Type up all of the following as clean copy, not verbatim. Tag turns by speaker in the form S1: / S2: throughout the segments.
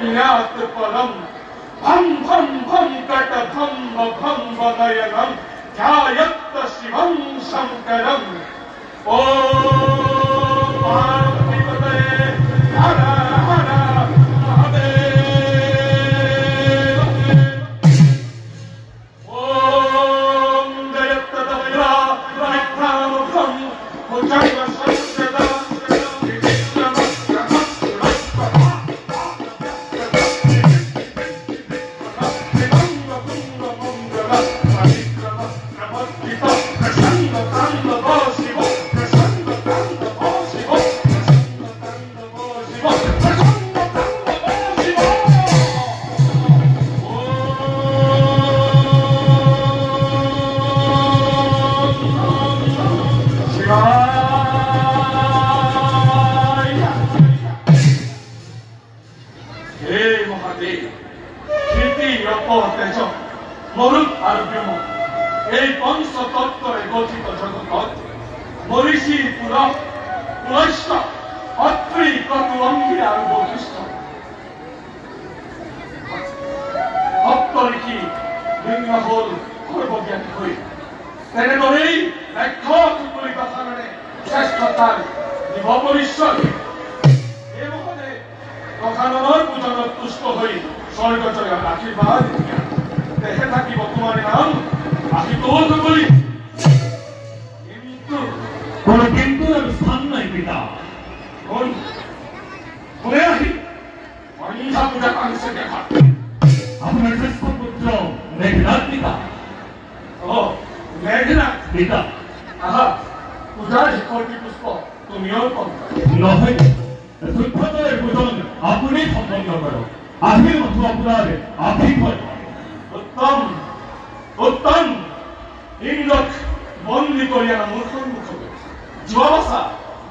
S1: पदम भम भम भम cut भम भम वदयनम ध्यायत्त शिवं शंकरम ओम पार्वतीपते हर हर महादेव ओम जयत्तदया विक्रमोखम भुजंग संसदा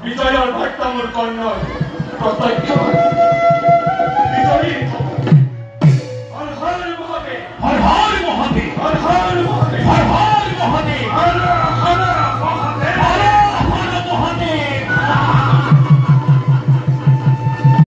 S1: বিজয়ৰ ভট্টামূৰ কৰ্ণ প্ৰত্যক্ষ